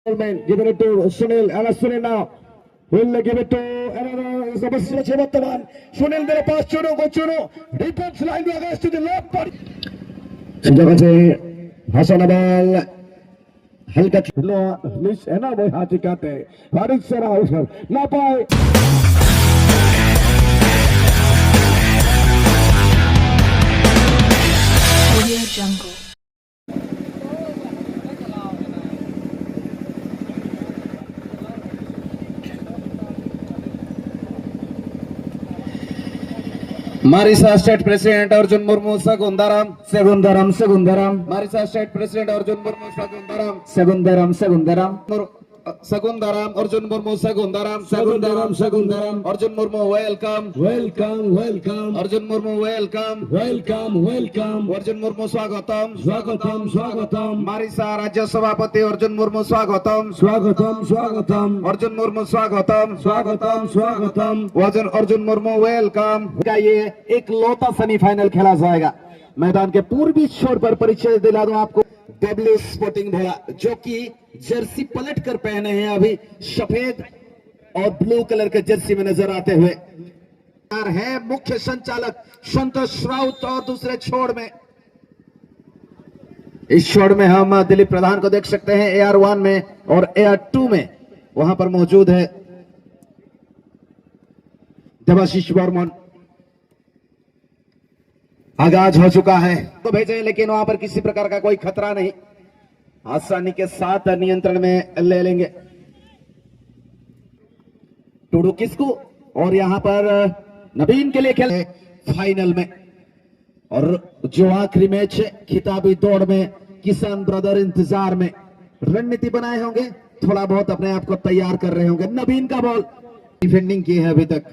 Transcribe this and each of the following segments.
Given it to Sunil, and Sunil now will give it to another Zabasya Chevataman. Sunil their pass Chuno, go Chuno, defense line goes to the left body. Sujakache, Hasanabal, Helkat, no, Miss Enaboy Hatikate, Harik Sarah, Napai. Audio Jungle. Marisa State President Arjun Murmu Sagundaram. Marisa State President Arjun Murmu Sagundaram. Sagundaram Arjun Murmu Sagundaram. Arjun Murmu welcome. Arjun Murmu welcome. Arjun Murmu swagatam. Marisa Rajya Sabhapati Arjun Murmu swagatam. Arjun Murmu swagatam. Arjun Murmu welcome. ये एक लौता semifinal खेला जाएगा। मैदान के पूर्वी छोर पर परिचय दिला दूं आपको डब्ल्यू स्पोर्टिंग भोला, जो कि जर्सी पलट कर पहने हैं अभी सफेद और ब्लू कलर के जर्सी में नजर आते हुए है मुख्य संचालक संतोष राउत। और दूसरे छोर में, इस छोर में हम दिलीप प्रधान को देख सकते हैं AR1 में, और AR2 में वहां पर मौजूद है देवाशीष बर्मन। आगाज हो चुका है तो भेजे, लेकिन वहां पर किसी प्रकार का कोई खतरा नहीं, आसानी के साथ नियंत्रण में ले लेंगे टूडू किसको। और यहां पर नवीन के लिए खेले फाइनल में, और जो आखिरी मैच खिताबी दौड़ में किसान ब्रदर इंतजार में रणनीति बनाए होंगे, थोड़ा बहुत अपने आप को तैयार कर रहे होंगे। नवीन का बॉल डिफेंडिंग की है अभी तक।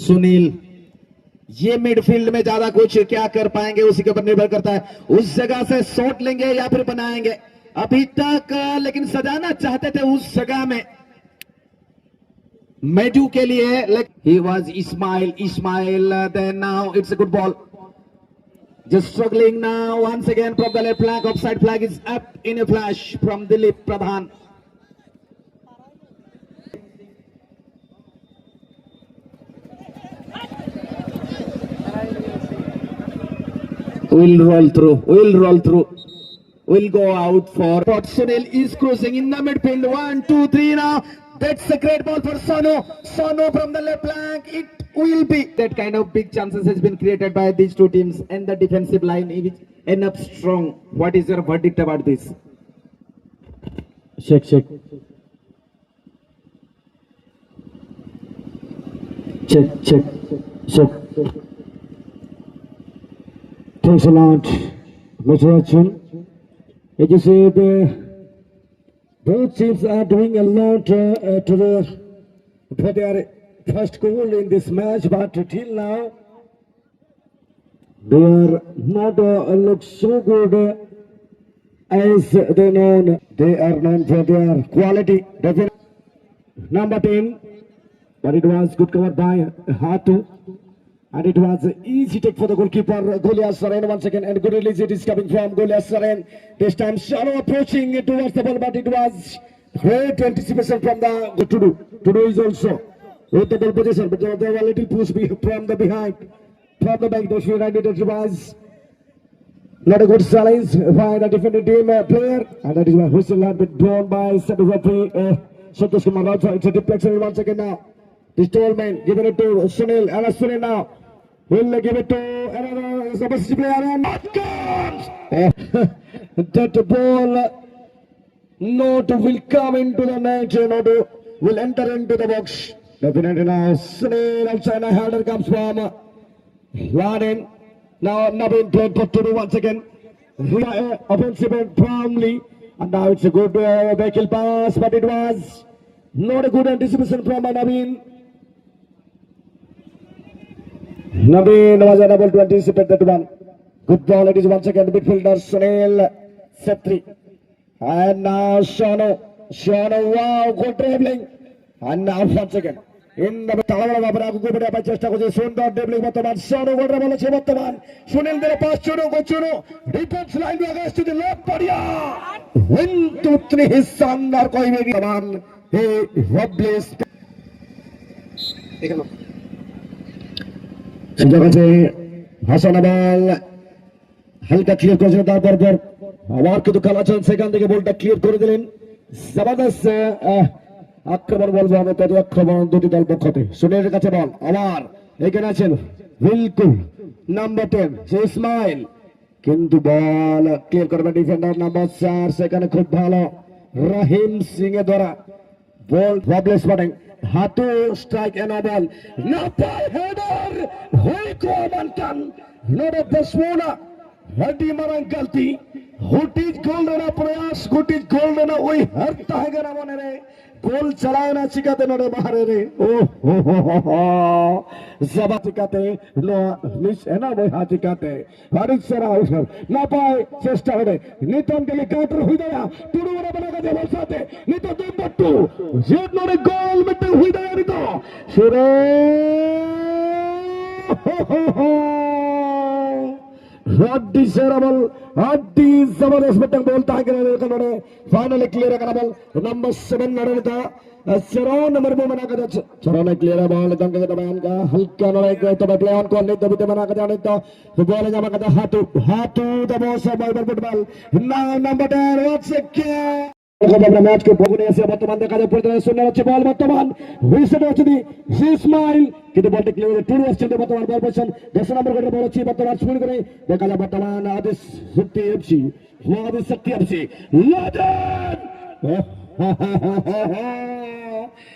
सुनील ये मिडफील्ड में ज्यादा कुछ क्या कर पाएंगे उसी के ऊपर निर्भर करता है, उस जगह से शॉट लेंगे या फिर बनाएंगे अभी तक, लेकिन सजाना चाहते थे उस जगह में मेडू के लिए। He was Ismail then now it's a good ball, just struggling now once again from the left flank, offside flag is up in a flash from Dilip Pradhan. Will roll through. Will go out for. But Sunil is cruising in the midfield. 1, 2, 3 now. That's a great ball for Sanu. Sanu from the left flank. It will be. That kind of big chances has been created by these two teams, and the defensive line is enough strong. What is your verdict about this? Check. Thanks a lot, Mr. Arjun. As you said, both teams are doing a lot for their first goal in this match, but till now they are not look so good as they known. They are known for their quality. Definitely. Number 10, but it was good cover by Hatu. And it was an easy take for the goalkeeper, Goliath Saren, once again. And good release it is coming from Goliath Saren. This time Shallow approaching towards the ball, but it was great anticipation from the Tudu. Tudu is also with the ball position, but there were a little push from the behind. From the back, those who ran it was not a good challenge by the defending team player. And that is why whistle had been drawn by Sadu referee Santosh Kumar Rauta. It's a deflection once again now. This tall man giving it to Sunil, and Sunil now will give it to another Zabasya player, and that ball not will come into the net, not will enter into the box. Definitely now Sunil outside, a header comes from Laden. Now Navin played for Tudu once again. Offensive and firmly, and now it's a good vehicle pass, but it was not a good anticipation from Navin. Navin was unable to anticipate that one. Good ball, it is once again midfielder Sunil Setri. And now Shano, wow, good dribbling. And now once again চেষ্টা করছে সুন্দর ডেবলিং বর্তমান সোনু গোড়া বলেছে বর্তমান সুনীল দিলে pass চুনো গোচুনো defence line against the left बढ़िया 1 2 3 his शानदार कोई भी बर्तमान हे Robles এখানে সুযোগ আছে হাসান আবাল হালকা ক্লিয়ার করেছেন তারপর আবার কিন্তু খেলা চলছে সেখান থেকে বলটা ক্লিয়ার করে দিলেন জবরদস্ত আক্রমণ বলবো আমি তত আক্রমণ দুটি দল পক্ষতে সুনীলের কাছে বল আবার এখানে আছেন বিলকুল নাম্বার 10 সে ইসমাইল কিন্তু বল ক্লিয়ার করবে ডিফেন্ডার নাম্বার 4 সেখানে খুব ভালো রহিম সিং এর দ্বারা বল প্রবলেম স্পটিং হাতু স্ট্রাইক এন্ড বল না পাই হেডার হই কো মানকান নড়ে বসমোনা हड्डी मरण गलती हुटीज गोल देना प्रयास हुटीज गोल देना वही हरता है गना मने रे गोल चलाना चिकाते नड़े बाहर रे ओ हो जबा चिकाते नो निश है ना वो हाथ चिकाते हरित सरा उधर ना पाए चेष्टा होड़े नितन के लिए काउंटर हुई गया टूडू वाला बना के बोल साथे नितो दो बट्टू जेट नड़े गोल में हुई गया नितो शुरू हो हड्डी सेराबल हड्डी जबरदस्त बटन बोलता है कि फाइनली क्लियर है बॉल नंबर 7 नड़ता चरण नंबर में बना कर चरण क्लियर है बॉल दंग के दबान का हल्का लड़ाई को तो प्ले ऑन को नहीं तो बीते बना कर जाने तो बॉल जमा करता Hathu Hathu the boss of football now number 10 what's क्या मैच के भोगने से बर्तमान देखा जाए पूरी तरह सुनने अच्छे बॉल बर्तमान विकेट వచ్చింది ইসমাইল কিন্তু বলটা ক্লিয়ার টুর আসছে বর্তমান বল পজিশন 10 নম্বর করে বল আছে বর্তমান স্পিন করে দেখা যায় বর্তমান আদিস শক্তি এফসি আদিস শক্তি এফসি লাদেন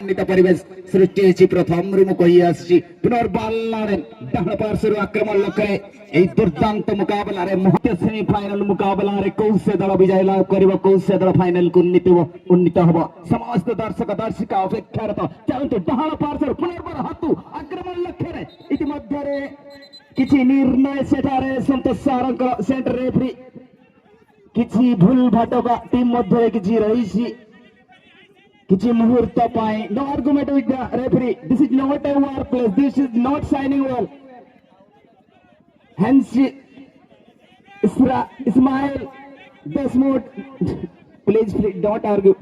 নিতা পরিবেশ সৃষ্টি হয়েছে প্রথম রিমুখ হয়ে আসছে পুনর্বার লাদেন ডান পার্শ্বের আক্রমণ লক্ষ্যে এই দুর্দান্ত মুকাবলারে মুহূর্তে সেমিফাইনাল মুকাবলারে কৌশে দল বিজয় লাভ করিব কৌশে দল ফাইনাল কু উন্নীত হব সমস্ত দর্শক দর্শিকা অপেক্ষারত চালন্তু ডান পার্শ্বের পুনর্বার হাতু আক্রমণ লক্ষ্যে ইতিমধ্যে কিছু নির্ণয় সেটারে সন্তোষ সারঙ্ক সেন্টার রেফরি কিছু ভুল ভাটকা টিম মধ্যে কিছু রয়েছে কিছু মুহূর্ত পাই no argument with the referee this is not a war place this is not signing wall hence Ismail Desmond please don't argue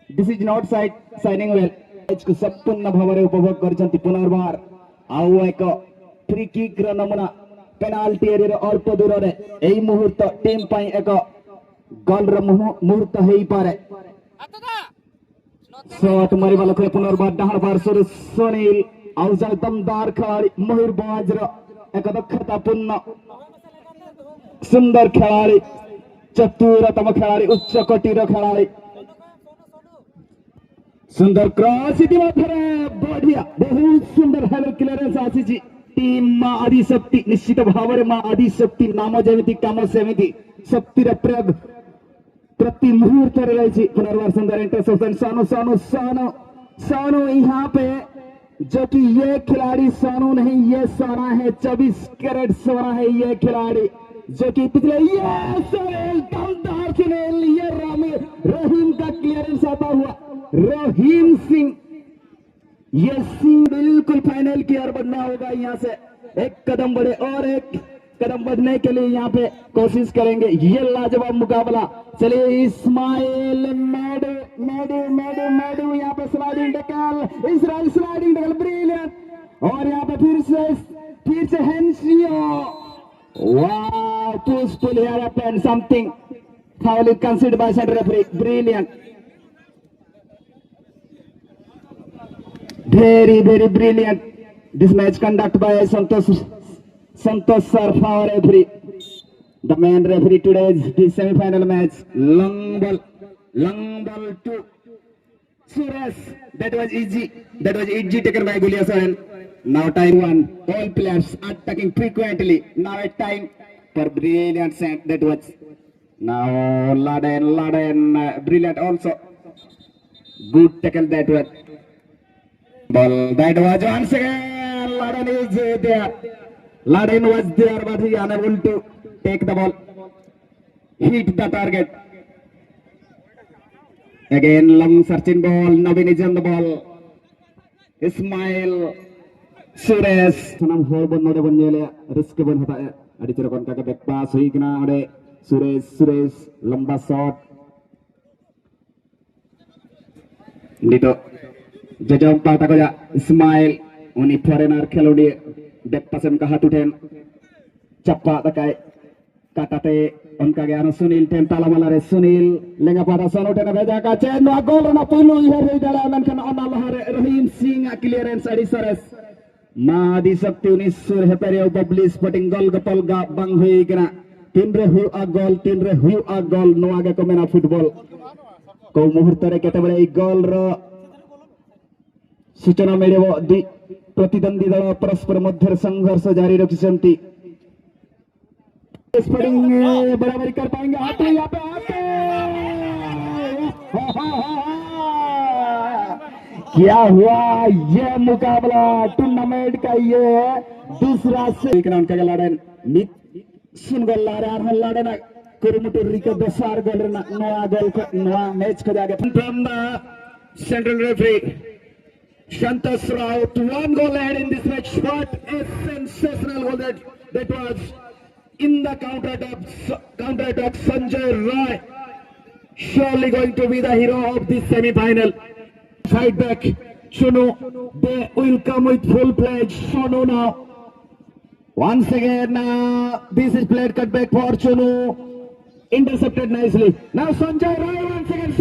this is not signing well को संपूर्ण भाव उपभोग कर पुनर्बार आउ एक फ्री किक नमूना पेनाल्टी एरिया अल्प दूर में मुहूर्त टीम एक गोल मुहूर्त हो पारे शॉट मारिबा लक्ष्य पुनर्बार डाहाण पार्श्व सुनील आउ जन दमदार खिलाड़ी मयूरभंज एक दक्षतापूर्ण सुंदर खिलाड़ी चतुरतम खिलाड़ी उच्च कोटीर खिलाड़ी सुंदर क्रॉस बढ़िया बहुत सुंदर हेडर क्लियरेंस आसी टीम मां आदिशक्ति निश्चित भाव में मां आदिशक्ति नाम जमी काम सेमती शक्तिर प्रयोग प्रति मुहूर्त रही पुनर्वार सुंदर इंटरसेप्शन सानो सानो सानो सानो यहाँ पे जो कि ये खिलाड़ी सोनू नहीं ये सोना है 24 कैरेट सोना है ये खिलाड़ी जो कि पिछले ये सुनील दमदार सुनील ये रहीम का क्लियरेंस आता हुआ रहीम सिंह ये सिंह बिल्कुल फाइनल की ओर बढ़ना होगा यहाँ से एक कदम बढ़े और एक कदम बढ़ने के लिए यहाँ पे कोशिश करेंगे ये लाजवाब मुकाबला चलिए इस्माइल मैडू मैडू मैडू मैडू यहाँ पे sliding tackle Israel sliding tackle brilliant और यहाँ पे फिर से हेंसियो वाव पुशफुल here happened something foul is considered by center referee brilliant very brilliant this match conducted by Santosh Sarfa referee the main referee today's semi-final match long ball to Suresh that was easy taken by Guliasan now time one all players attacking frequently now a time for brilliant send that was now Laden brilliant also good tackle that was ball that was once again Laden is there Laden was there but he unable to take the ball hit the target again long searching ball Navin is on the ball Ismail Suresh sanam hol bon node bon nyele risk bon hata adi cerakon kaka back pass hui kena ade Suresh lamba shot dito jajam pata ko ya Ismail uni foreigner khelodi back pass em ka hatu ten chappa takai katate onka gyan Sunil ten tala malare Sunil lenga pada sono ten beja ka chen no gol na pulu here dala men kan on Allah Rahim Singh clearance adi Suresh Mahadi Sakti uni sur heperio Bubbly Sporting gol gapal ga bang hui kena tinre hu a gol no aga ko mena football ko muhurtare ketebele ei gol ro सूचना मिले प्रतिद्वंदी दल परस्पर मध्य संघर्ष जारी रखिसंती बराबरी कर पाएंगे आते यहाँ पे आते क्या हुआ ये मुकाबला टूर्नामेंट का ये दूसरा से उनका लड़न सुन गल लड़न कुरुमुटु रिको दसार गोल नया गोल नया मैच को जाके from the central referee Shantas Raut, one goal ahead in this match. What a sensational goal that was in the counter-attack. Sanjay Rai surely going to be the hero of this semi-final. Side back, Chunu, they will come with full pledge. Chunu now. Once again, this is played cut back for Chunu. Intercepted nicely. Now Sanjay Rai once again.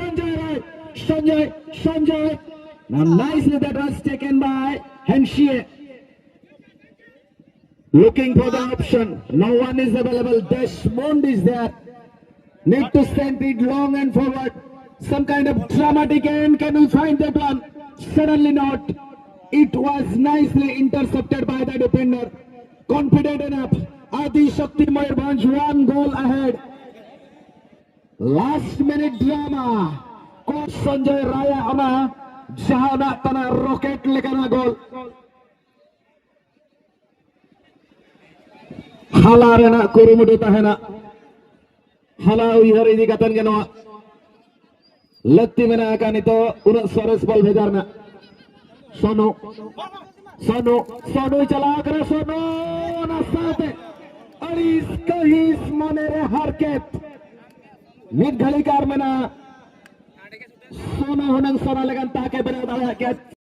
Sanjay. Now nicely that was taken by Henshie. Looking for the option. No one is available. Desmond is there. Need to send it long and forward. Some kind of dramatic end. Can we find that one? Certainly not. It was nicely intercepted by the defender. Confident enough. Adi Shakti Mayurbhanj one goal ahead. Last minute drama. Coach Sanjay Raya Ama. Jahana tana rocket lekana gol halarena kurumudu tahena hala uihar ini katan gano latti mena akan itu unat Suresh bal bhejarna Sonu chala kara Sonu na sate और इसका ही इस मनेरे हरकत mid ghali kar mena Sonu hunang sona legan take bena dala ke